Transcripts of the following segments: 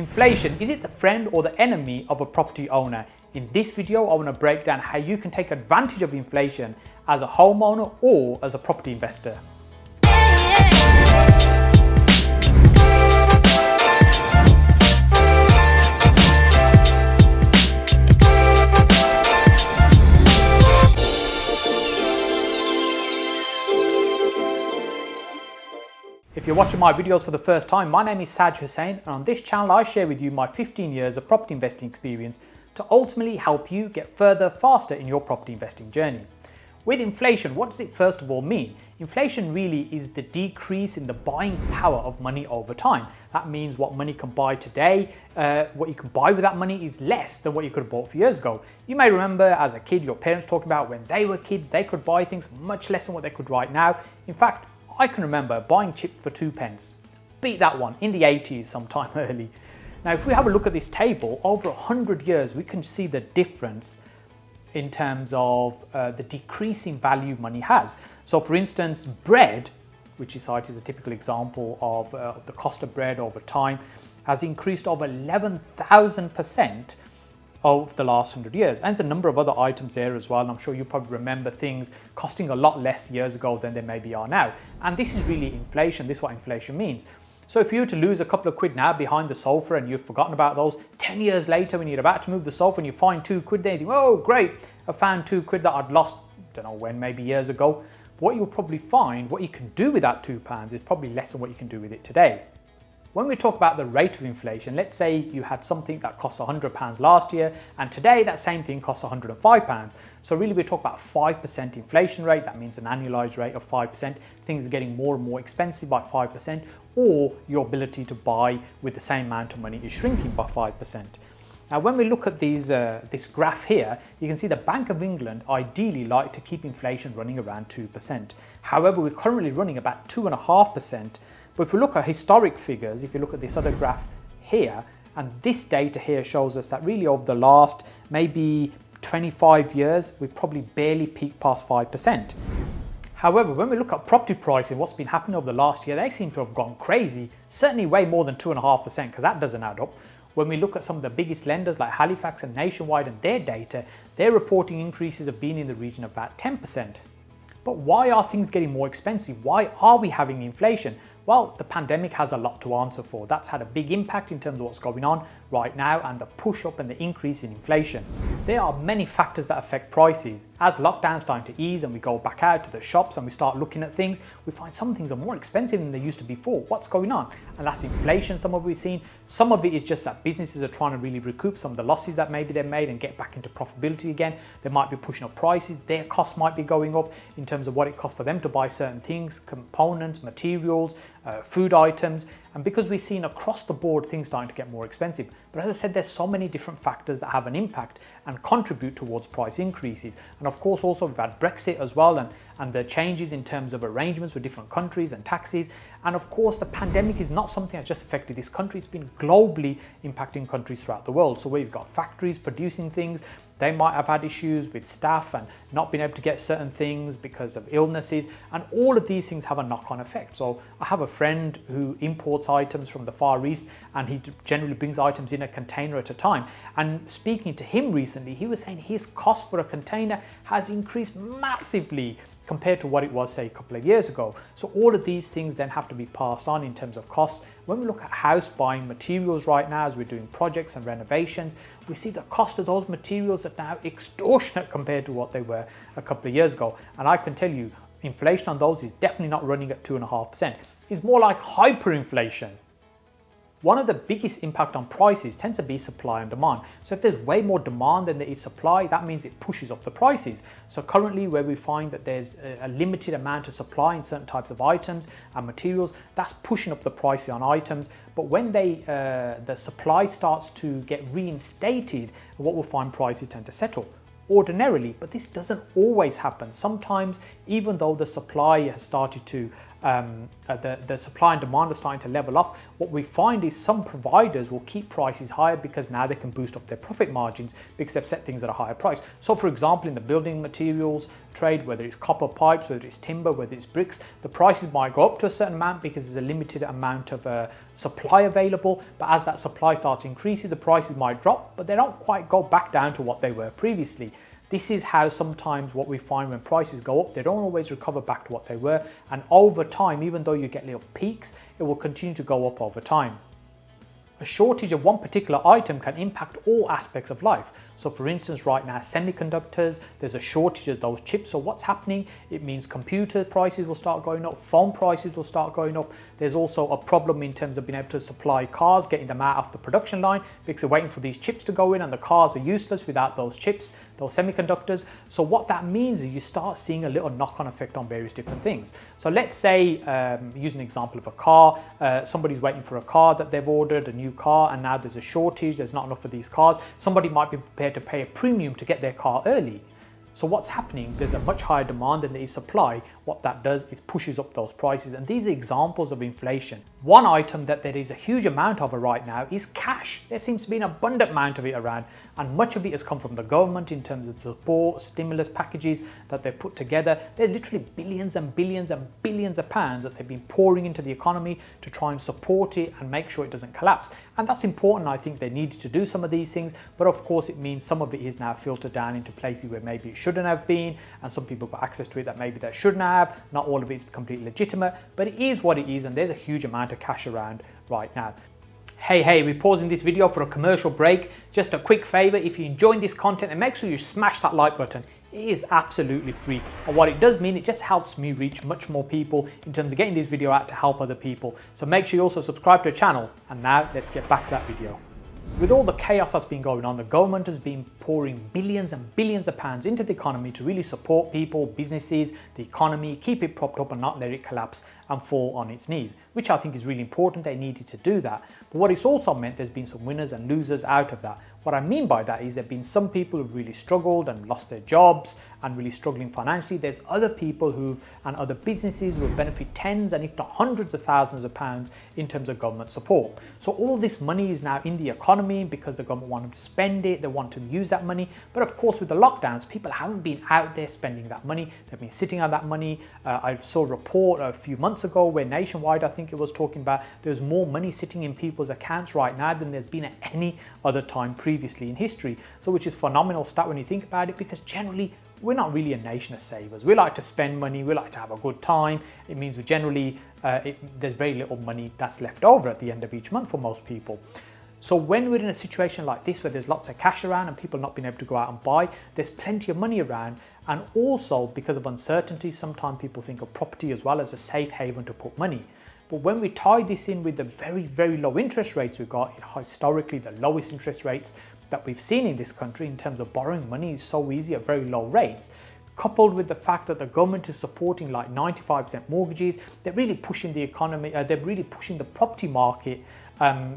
Inflation, is it the friend or the enemy of a property owner? In this video, I want to break down how you can take advantage of inflation as a homeowner or as a property investor. If you're watching my videos for the first time, my name is Saj Hussain, and on this channel I share with you my 15 years of property investing experience to ultimately help you get further faster in your property investing journey. With inflation, what does it first of all mean? Inflation really is the decrease in the buying power of money over time. That means what money can buy today, what you can buy with that money is less than what you could have bought a few years ago. You may remember as a kid, your parents talking about when they were kids, they could buy things much less than what they could right now. In fact, I can remember buying chips for 2 pence. Beat that one in the 80s sometime early. Now, if we have a look at this table, over 100 years, we can see the difference in terms of the decreasing value money has. So for instance, bread, which is cited as a typical example of the cost of bread over time, has increased over 11,000% of the last 100 years. And there's a number of other items there as well. And I'm sure you probably remember things costing a lot less years ago than they maybe are now. And this is really inflation. This is what inflation means. So if you were to lose a couple of quid now behind the sofa and you've forgotten about those, 10 years later when you're about to move the sofa and you find 2 quid there, you think, oh great, I found 2 quid that I'd lost, don't know when, maybe years ago. But what you'll probably find, what you can do with that £2 is probably less than what you can do with it today. When we talk about the rate of inflation, let's say you had something that cost £100 last year and today that same thing costs £105. So really we talk about 5% inflation rate. That means an annualized rate of 5%. Things are getting more and more expensive by 5%, or your ability to buy with the same amount of money is shrinking by 5%. Now, when we look at this graph here, you can see the Bank of England ideally like to keep inflation running around 2%. However, we're currently running about 2.5%. But if we look at historic figures, if you look at this other graph here, and this data here shows us that really over the last maybe 25 years, we've probably barely peaked past 5%. However, when we look at property pricing, what's been happening over the last year, they seem to have gone crazy, certainly way more than 2.5%, because that doesn't add up. When we look at some of the biggest lenders like Halifax and Nationwide and their data, they're reporting increases have been in the region of about 10%. But why are things getting more expensive? Why are we having inflation? Well, the pandemic has a lot to answer for. That's had a big impact in terms of what's going on right now and the push up and the increase in inflation. There are many factors that affect prices. As lockdown's starting to ease and we go back out to the shops and we start looking at things, we find some things are more expensive than they used to be before. What's going on? And that's inflation, some of it we've seen. Some of it is just that businesses are trying to really recoup some of the losses that maybe they've made and get back into profitability again. They might be pushing up prices. Their costs might be going up in terms of what it costs for them to buy certain things, components, materials, food items. And because we've seen across the board things starting to get more expensive. But as I said, there's so many different factors that have an impact and contribute towards price increases. And of course, also we've had Brexit as well and the changes in terms of arrangements with different countries and taxes. And of course, the pandemic is not something that's just affected this country. It's been globally impacting countries throughout the world. So where you've got factories producing things, they might have had issues with staff and not being able to get certain things because of illnesses. And all of these things have a knock-on effect. So I have a friend who imports items from the Far East and he generally brings items in a container at a time. And speaking to him recently, he was saying his cost for a container has increased massively compared to what it was, say, a couple of years ago. So all of these things then have to be passed on in terms of costs. When we look at house buying materials right now, as we're doing projects and renovations, we see the cost of those materials are now extortionate compared to what they were a couple of years ago. And I can tell you, inflation on those is definitely not running at 2.5%. It's more like hyperinflation. One of the biggest impact on prices tends to be supply and demand. So if there's way more demand than there is supply, that means it pushes up the prices. So currently where we find that there's a limited amount of supply in certain types of items and materials, that's pushing up the prices on items. But when the supply starts to get reinstated, what we'll find prices tend to settle. Ordinarily, but this doesn't always happen. Sometimes, even though the supply has started to the supply and demand are starting to level off, what we find is some providers will keep prices higher because now they can boost up their profit margins because they've set things at a higher price. So for example, in the building materials trade, whether it's copper pipes, whether it's timber, whether it's bricks, the prices might go up to a certain amount because there's a limited amount of supply available. But as that supply starts increasing, the prices might drop, but they don't quite go back down to what they were previously. This is how sometimes what we find when prices go up, they don't always recover back to what they were. And over time, even though you get little peaks, it will continue to go up over time. A shortage of one particular item can impact all aspects of life. So for instance, right now, semiconductors, there's a shortage of those chips. So what's happening? It means computer prices will start going up, phone prices will start going up. There's also a problem in terms of being able to supply cars, getting them out of the production line because they're waiting for these chips to go in and the cars are useless without those chips, those semiconductors. So what that means is you start seeing a little knock-on effect on various different things. So let's say, use an example of a car, somebody's waiting for a car that they've ordered, a new car, and now there's a shortage, there's not enough of these cars. Somebody might be prepared to pay a premium to get their car early. So what's happening? There's a much higher demand than there is supply. What that does is pushes up those prices, and these are examples of inflation. One item that there is a huge amount of right now is cash. There seems to be an abundant amount of it around, and much of it has come from the government in terms of support, stimulus packages that they've put together. There's literally billions and billions and billions of pounds that they've been pouring into the economy to try and support it and make sure it doesn't collapse. And that's important. I think they needed to do some of these things, but of course it means some of it is now filtered down into places where maybe it shouldn't have been, and some people got access to it that maybe they shouldn't have. Not all of it is completely legitimate, but it is what it is, and there's a huge amount of cash around right now. Hey, we're pausing this video for a commercial break. Just a quick favor, if you're enjoying this content, then make sure you smash that like button. It is absolutely free, and what it does mean, it just helps me reach much more people in terms of getting this video out to help other people. So make sure you also subscribe to the channel, and now let's get back to that video. With all the chaos that's been going on, the government has been pouring billions and billions of pounds into the economy to really support people, businesses, the economy, keep it propped up and not let it collapse and fall on its knees, which I think is really important. They needed to do that. But what it's also meant, there's been some winners and losers out of that. What I mean by that is there have been some people who've really struggled and lost their jobs and really struggling financially. There's other people and other businesses who have benefited tens and if not hundreds of thousands of pounds in terms of government support. So all this money is now in the economy because the government want them to spend it, they want to use that money. But of course with the lockdowns, people haven't been out there spending that money. They've been sitting on that money. I saw a report a few months ago where Nationwide, I think it was, talking about there's more money sitting in people's accounts right now than there's been at any other time previously in history. So which is phenomenal stat when you think about it, because generally we're not really a nation of savers. We like to spend money, we like to have a good time. It means we generally, there's very little money that's left over at the end of each month for most people. So when we're in a situation like this where there's lots of cash around and people not being able to go out and buy, there's plenty of money around. And also because of uncertainty, sometimes people think of property as well as a safe haven to put money. But when we tie this in with the very, very low interest rates we've got, historically the lowest interest rates that we've seen in this country in terms of borrowing money is so easy at very low rates, coupled with the fact that the government is supporting like 95% mortgages, they're really pushing the economy, they're really pushing the property market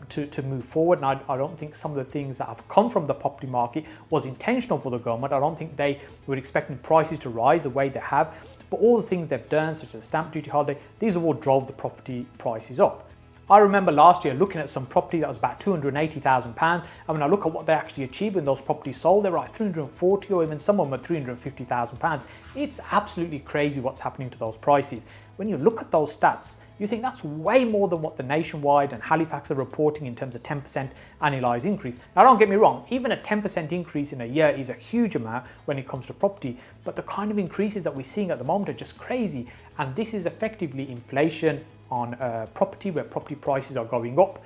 to move forward. And I don't think some of the things that have come from the property market was intentional for the government. I don't think they were expecting prices to rise the way they have. But all the things they've done, such as the stamp duty holiday, these have all drove the property prices up. I remember last year looking at some property that was about £280,000, and when I look at what they actually achieved when those properties sold, they were like 340 or even some of them were £350,000. It's absolutely crazy what's happening to those prices. When you look at those stats, you think that's way more than what the Nationwide and Halifax are reporting in terms of 10% annualized increase. Now don't get me wrong, even a 10% increase in a year is a huge amount when it comes to property, but the kind of increases that we're seeing at the moment are just crazy, and this is effectively inflation on property, where property prices are going up.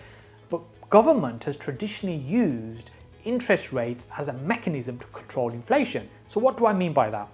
But government has traditionally used interest rates as a mechanism to control inflation. So what do I mean by that?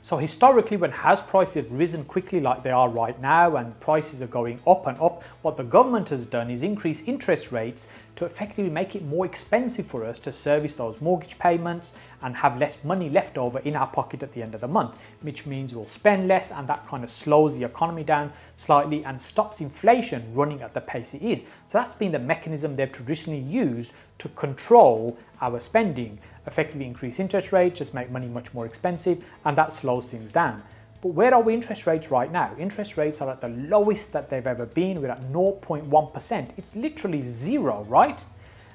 So historically, when house prices have risen quickly like they are right now and prices are going up and up, what the government has done is increase interest rates to effectively make it more expensive for us to service those mortgage payments and have less money left over in our pocket at the end of the month, which means we'll spend less, and that kind of slows the economy down slightly and stops inflation running at the pace it is. So that's been the mechanism they've traditionally used to control our spending, effectively increase interest rates, just make money much more expensive, and that slows things down. But where are we interest rates right now? Interest rates are at the lowest that they've ever been. We're at 0.1%. It's literally zero, right?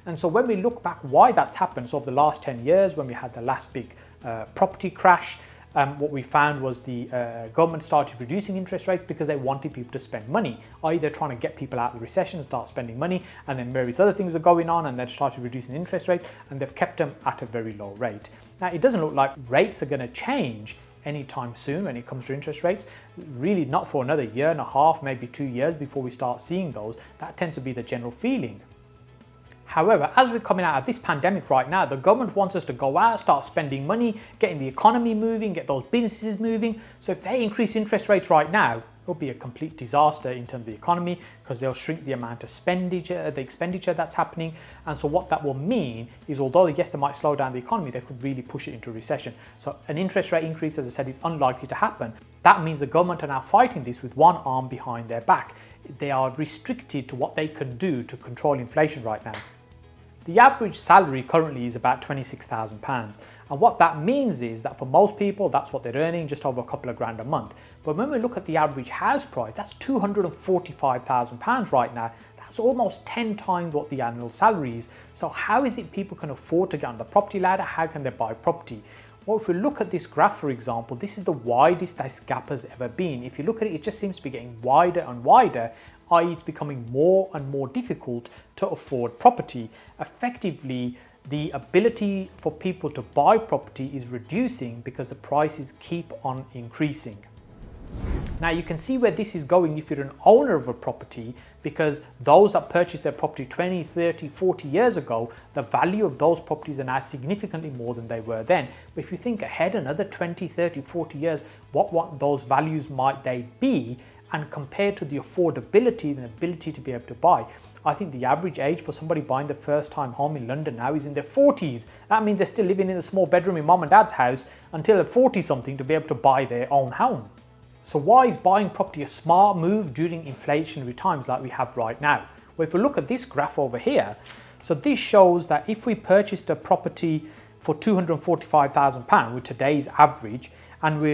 And so when we look back why that's happened, so over the last 10 years, when we had the last big property crash, what we found was the government started reducing interest rates because they wanted people to spend money. i.e. they're trying to get people out of the recession and start spending money, and then various other things are going on, and they started reducing interest rates, and they've kept them at a very low rate. Now, it doesn't look like rates are going to change anytime soon when it comes to interest rates. Really not for another year and a half, maybe 2 years before we start seeing those. That tends to be the general feeling. However, as we're coming out of this pandemic right now, the government wants us to go out, start spending money, getting the economy moving, get those businesses moving. So if they increase interest rates right now, it'll be a complete disaster in terms of the economy, because they'll shrink the amount of expenditure that's happening. And so what that will mean is, although yes, they might slow down the economy, they could really push it into a recession. So an interest rate increase, as I said, is unlikely to happen. That means the government are now fighting this with one arm behind their back. They are restricted to what they can do to control inflation right now. The average salary currently is about £26,000, and what that means is that for most people that's what they're earning, just over a couple of grand a month. But when we look at the average house price, that's £245,000 right now. That's almost 10 times what the annual salary is. So how is it people can afford to get on the property ladder? How can they buy property? Well, if we look at this graph, for example, this is the widest this gap has ever been. If you look at it, it just seems to be getting wider and wider, i.e. it's becoming more and more difficult to afford property. Effectively, the ability for people to buy property is reducing because the prices keep on increasing. Now you can see where this is going if you're an owner of a property, because those that purchased their property 20, 30, 40 years ago, the value of those properties are now significantly more than they were then. But if you think ahead another 20, 30, 40 years, what those values might they be, and compared to the affordability and the ability to be able to buy. I think the average age for somebody buying the first time home in London now is in their 40s. That means they're still living in a small bedroom in mom and dad's house until they're 40 something to be able to buy their own home. So why is buying property a smart move during inflationary times like we have right now? Well, if we look at this graph over here, so this shows that if we purchased a property for £245,000 with today's average, and we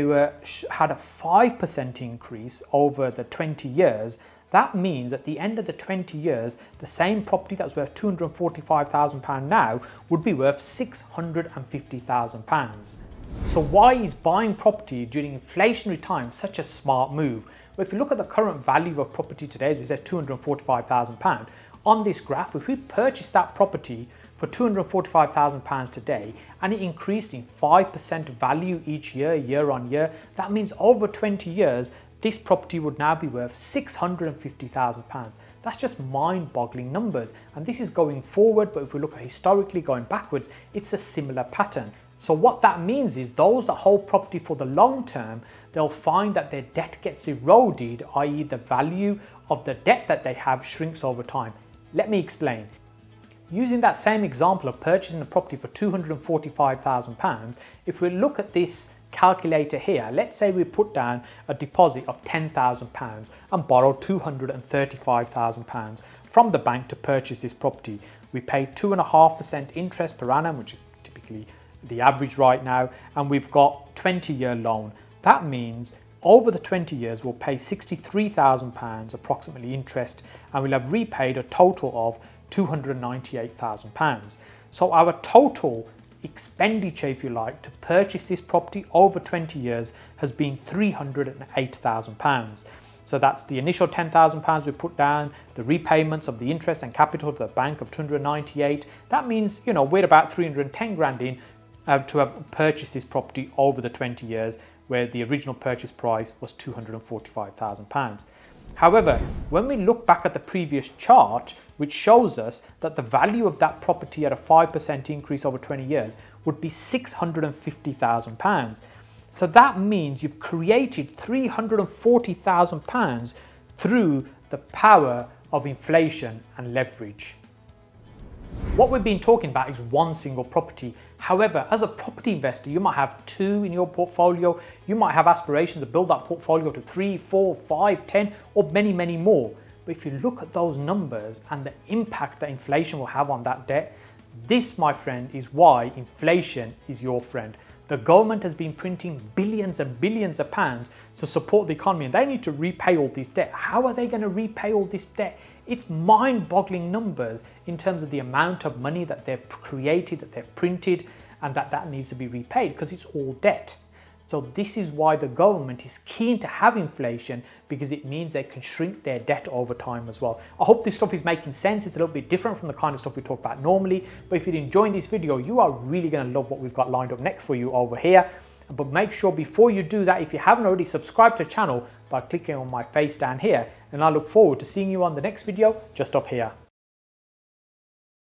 had a 5% increase over the 20 years, that means at the end of the 20 years, the same property that was worth £245,000 now would be worth £650,000. So why is buying property during inflationary times such a smart move? Well, if you look at the current value of property today, as we said, £245,000, on this graph, if we purchase that property for £245,000 today, and it increased in 5% value each year, year on year, that means over 20 years, this property would now be worth £650,000. That's just mind-boggling numbers. And this is going forward, but if we look at historically going backwards, it's a similar pattern. So what that means is those that hold property for the long term, they'll find that their debt gets eroded, i.e. the value of the debt that they have shrinks over time. Let me explain. Using that same example of purchasing a property for £245,000, if we look at this calculator here, let's say we put down a deposit of £10,000 and borrow £235,000 from the bank to purchase this property. We pay 2.5% interest per annum, which is typically the average right now, and we've got 20-year loan. That means over the 20 years, we'll pay £63,000 approximately interest, and we'll have repaid a total of £298,000. So our total expenditure, if you like, to purchase this property over 20 years has been £308,000. So that's the initial £10,000 we put down, the repayments of the interest and capital to the bank of 298. That means, we're about 310 grand in to have purchased this property over the 20 years, where the original purchase price was £245,000. However, when we look back at the previous chart, which shows us that the value of that property at a 5% increase over 20 years would be £650,000. So that means you've created £340,000 through the power of inflation and leverage. What we've been talking about is one single property. However, as a property investor, you might have 2 in your portfolio. You might have aspirations to build that portfolio to 3, 4, 5, 10, or many, many more. But if you look at those numbers and the impact that inflation will have on that debt, this, my friend, is why inflation is your friend. The government has been printing billions and billions of pounds to support the economy, and they need to repay all this debt. How are they going to repay all this debt? It's mind-boggling numbers in terms of the amount of money that they've created, that they've printed, and that needs to be repaid because it's all debt. So this is why the government is keen to have inflation, because it means they can shrink their debt over time as well. I hope this stuff is making sense. It's a little bit different from the kind of stuff we talk about normally, but if you're enjoying this video, you are really going to love what we've got lined up next for you over here. But make sure before you do that, if you haven't already, subscribe to the channel by clicking on my face down here, and I look forward to seeing you on the next video just up here.